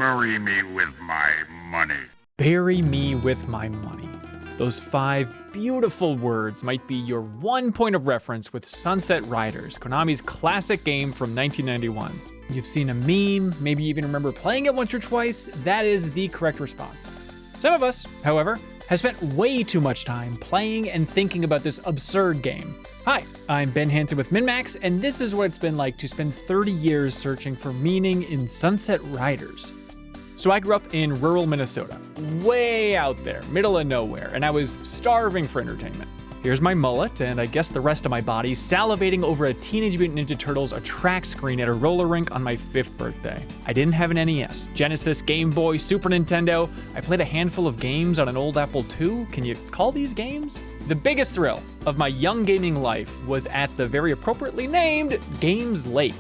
Bury me with my money. Bury me with my money. Those 5 beautiful words might be your one point of reference with Sunset Riders, Konami's classic game from 1991. You've seen a meme, maybe you even remember playing it once or twice. That is the correct response. Some of us, however, have spent way too much time playing and thinking about this absurd game. Hi, I'm Ben Hansen with MinnMax, and this is what it's been like to spend 30 years searching for meaning in Sunset Riders. So I grew up in rural Minnesota, way out there, middle of nowhere, and I was starving for entertainment. Here's my mullet, and I guess the rest of my body salivating over a Teenage Mutant Ninja Turtles track screen at a roller rink on my 5th birthday. I didn't have an NES, Genesis, Game Boy, Super Nintendo. I played a handful of games on an old Apple II. Can you call these games? The biggest thrill of my young gaming life was at the very appropriately named Games Lake.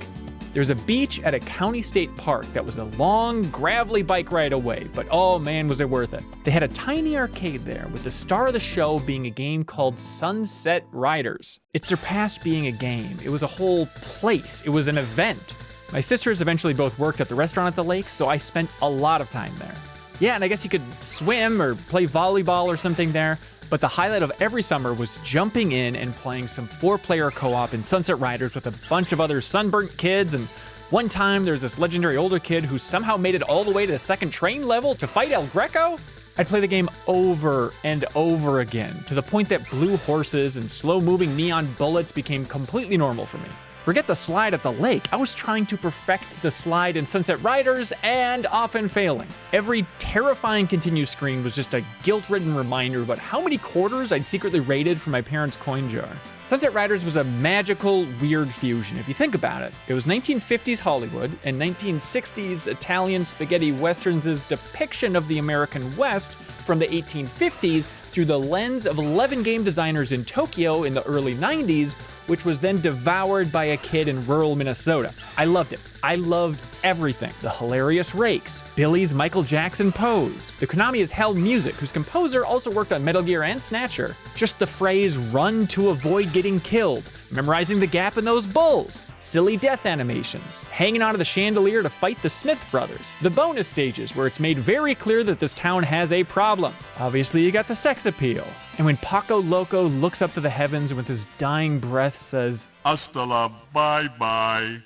There's a beach at a county state park that was a long, gravelly bike ride away, but oh man, was it worth it. They had a tiny arcade there, with the star of the show being a game called Sunset Riders. It surpassed being a game. It was a whole place. It was an event. My sisters eventually both worked at the restaurant at the lake, so I spent a lot of time there. Yeah, and I guess you could swim or play volleyball or something there. But the highlight of every summer was jumping in and playing some 4-player co-op in Sunset Riders with a bunch of other sunburnt kids. And one time there was this legendary older kid who somehow made it all the way to the 2nd train level to fight El Greco. I'd play the game over and over again, to the point that blue horses and slow-moving neon bullets became completely normal for me. Forget the slide at the lake. I was trying to perfect the slide in Sunset Riders and often failing. Every terrifying continue screen was just a guilt-ridden reminder about how many quarters I'd secretly raided from my parents' coin jar. Sunset Riders was a magical, weird fusion. If you think about it, it was 1950s Hollywood and 1960s Italian spaghetti westerns' depiction of the American West from the 1850s through the lens of 11 game designers in Tokyo in the early 90s, which was then devoured by a kid in rural Minnesota. I loved it. I loved everything. The hilarious rakes, Billy's Michael Jackson pose, the Konami as Hell music, whose composer also worked on Metal Gear and Snatcher, just the phrase run to avoid getting killed, memorizing the gap in those bulls, silly death animations, hanging onto the chandelier to fight the Smith brothers, the bonus stages where it's made very clear that this town has a problem. Obviously you got the sex appeal. And when Paco Loco looks up to the heavens and with his dying breath says, Hasta la bye-bye.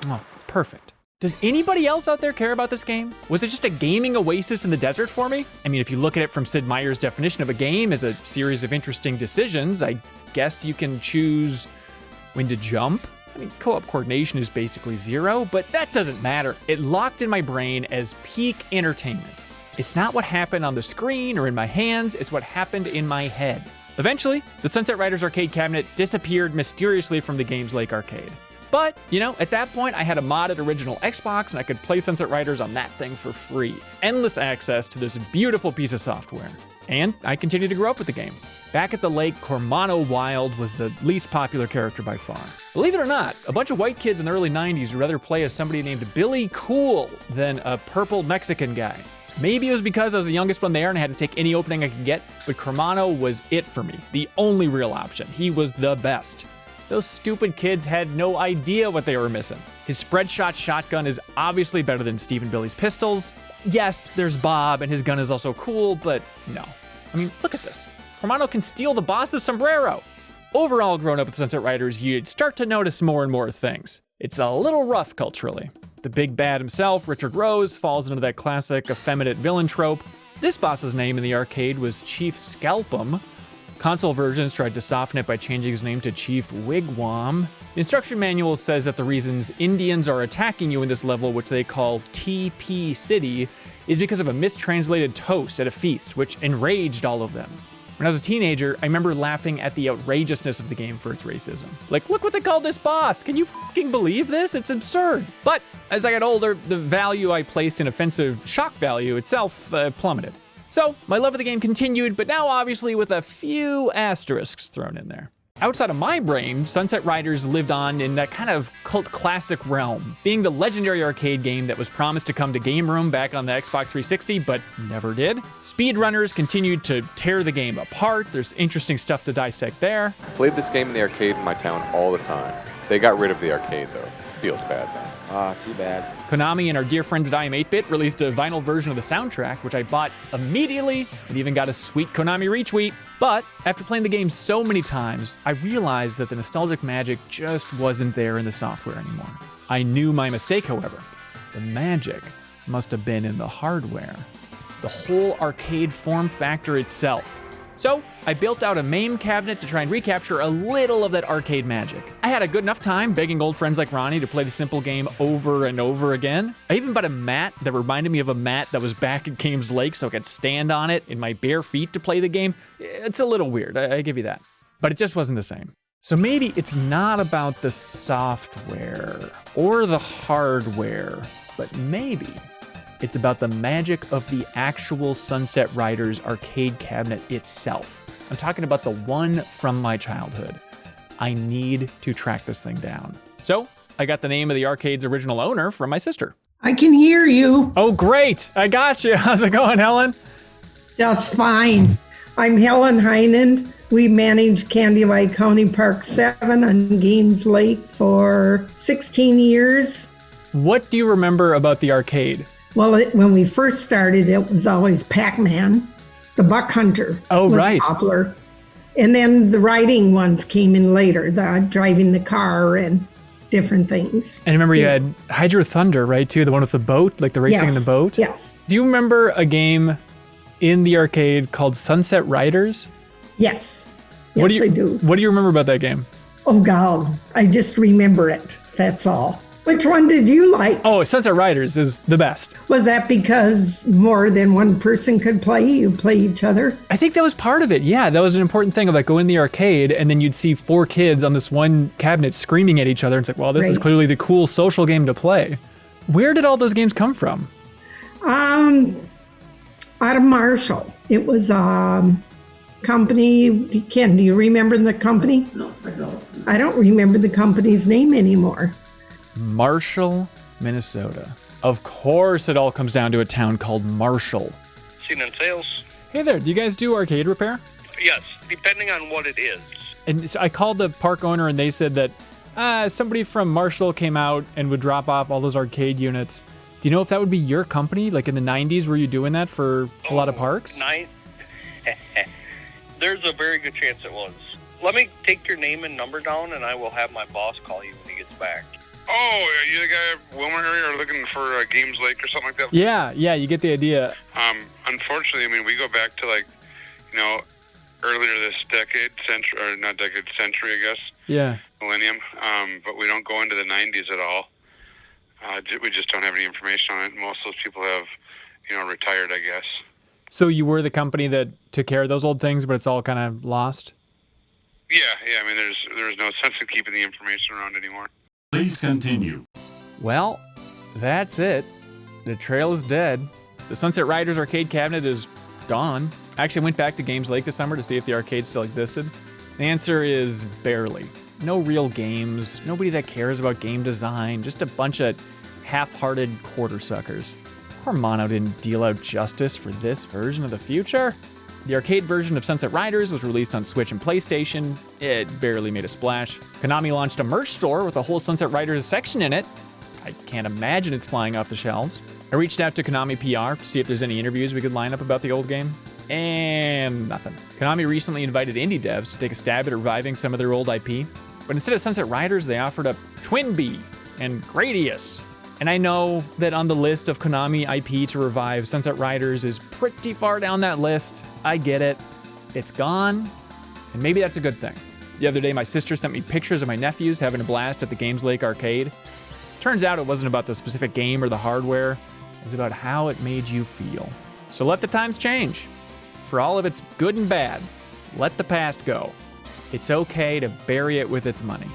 Oh, it's perfect. Does anybody else out there care about this game? Was it just a gaming oasis in the desert for me? I mean, if you look at it from Sid Meier's definition of a game as a series of interesting decisions, I guess you can choose when to jump. I mean, co-op coordination is basically 0, but that doesn't matter. It locked in my brain as peak entertainment. It's not what happened on the screen or in my hands, it's what happened in my head. Eventually, the Sunset Riders arcade cabinet disappeared mysteriously from the Games Lake arcade. But, you know, at that point, I had a modded original Xbox and I could play Sunset Riders on that thing for free. Endless access to this beautiful piece of software. And I continued to grow up with the game. Back at the lake, Cormano Wild was the least popular character by far. Believe it or not, a bunch of white kids in the early 90s would rather play as somebody named Billy Cool than a purple Mexican guy. Maybe it was because I was the youngest one there and I had to take any opening I could get, but Cormano was it for me, the only real option. He was the best. Those stupid kids had no idea what they were missing. His spread shot shotgun is obviously better than Steve and Billy's pistols. Yes, there's Bob and his gun is also cool, but no. I mean, look at this. Cormano can steal the boss's sombrero. Overall, growing up with Sunset Riders, you'd start to notice more and more things. It's a little rough culturally. The big bad himself, Richard Rose, falls into that classic effeminate villain trope. This boss's name in the arcade was Chief Scalpum. Console versions tried to soften it by changing his name to Chief Wigwam. The instruction manual says that the reasons Indians are attacking you in this level, which they call TP City, is because of a mistranslated toast at a feast, which enraged all of them. When I was a teenager, I remember laughing at the outrageousness of the game for its racism. Like, look what they called this boss! Can you fucking believe this? It's absurd! But as I got older, the value I placed in offensive shock value itself plummeted. So, my love of the game continued, but now obviously with a few asterisks thrown in there. Outside of my brain, Sunset Riders lived on in that kind of cult classic realm, being the legendary arcade game that was promised to come to Game Room back on the Xbox 360, but never did. Speedrunners continued to tear the game apart. There's interesting stuff to dissect there. Played this game in the arcade in my town all the time. They got rid of the arcade though. Feels bad now. Ah, too bad. Konami and our dear friends at I Am 8-Bit released a vinyl version of the soundtrack, which I bought immediately and even got a sweet Konami retweet. But after playing the game so many times, I realized that the nostalgic magic just wasn't there in the software anymore. I knew my mistake, however. The magic must have been in the hardware. The whole arcade form factor itself. So I built out a MAME cabinet to try and recapture a little of that arcade magic. I had a good enough time begging old friends like Ronnie to play the simple game over and over again. I even bought a mat that reminded me of a mat that was back at Games Lake so I could stand on it in my bare feet to play the game. It's a little weird, I give you that. But it just wasn't the same. So maybe it's not about the software or the hardware, but maybe it's about the magic of the actual Sunset Riders arcade cabinet itself. I'm talking about the one from my childhood. I need to track this thing down. So I got the name of the arcade's original owner from my sister. I can hear you. Oh, great. I got you. How's it going, Helen? Just fine. I'm Helen Heinand. We managed Candiway County Park 7 on Games Lake for 16 years. What do you remember about the arcade? Well, when we first started, it was always Pac-Man. The Buck Hunter was right. popular. And then the riding ones came in later, the driving the car and different things. And I remember you had Hydro Thunder, right, too? The one with the boat, like the racing in the boat? Yes. Do you remember a game in the arcade called Sunset Riders? Yes. Yes, I do. What do you remember about that game? Oh, God. I just remember it. That's all. Which one did you like? Oh, Sunset Riders is the best. Was that because more than one person could play? You play each other? I think that was part of it. Yeah, that was an important thing of like going in the arcade and then you'd see 4 kids on this one cabinet screaming at each other. It's like, well, this is clearly the cool social game to play. Where did all those games come from? Out of Marshall. It was company. Ken, do you remember the company? No, I don't. I don't remember the company's name anymore. Marshall, Minnesota. Of course it all comes down to a town called Marshall. Seen in sales? Hey there, do you guys do arcade repair? Yes, depending on what it is. And so I called the park owner and they said that somebody from Marshall came out and would drop off all those arcade units. Do you know if that would be your company? Like in the 90s, were you doing that for a lot of parks? There's a very good chance it was. Let me take your name and number down and I will have my boss call you when he gets back. Oh, are you the guy Wilmer area are looking for Games Lake or something like that? Yeah, you get the idea. Unfortunately, I mean, we go back to earlier this century, I guess. Yeah. Millennium. But we don't go into the 90s at all. We just don't have any information on it. Most of those people have, retired, I guess. So you were the company that took care of those old things, but it's all kind of lost? Yeah. I mean, there's no sense in keeping the information around anymore. Please continue. Well, that's it. The trail is dead. The Sunset Riders arcade cabinet is gone. I actually went back to Games Lake this summer to see if the arcade still existed. The answer is barely. No real games, nobody that cares about game design, just a bunch of half-hearted quarter suckers. Poor Mono didn't deal out justice for this version of the future. The arcade version of Sunset Riders was released on Switch and PlayStation. It barely made a splash. Konami launched a merch store with a whole Sunset Riders section in it. I can't imagine it's flying off the shelves. I reached out to Konami PR to see if there's any interviews we could line up about the old game. And nothing. Konami recently invited indie devs to take a stab at reviving some of their old IP. But instead of Sunset Riders, they offered up Twin Bee and Gradius. And I know that on the list of Konami IP to revive, Sunset Riders is pretty far down that list. I get it. It's gone, and maybe that's a good thing. The other day, my sister sent me pictures of my nephews having a blast at the Games Lake arcade. Turns out it wasn't about the specific game or the hardware. It was about how it made you feel. So let the times change. For all of its good and bad, let the past go. It's okay to bury it with its money.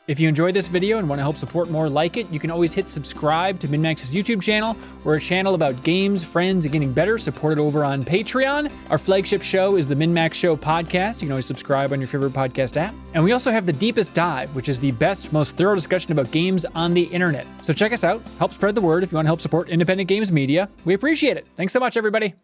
If you enjoyed this video and want to help support more like it, you can always hit subscribe to MinnMax's YouTube channel. We're a channel about games, friends, and getting better, supported over on Patreon. Our flagship show is the MinnMax Show podcast. You can always subscribe on your favorite podcast app. And we also have The Deepest Dive, which is the best, most thorough discussion about games on the internet. So check us out. Help spread the word if you want to help support independent games media. We appreciate it. Thanks so much, everybody.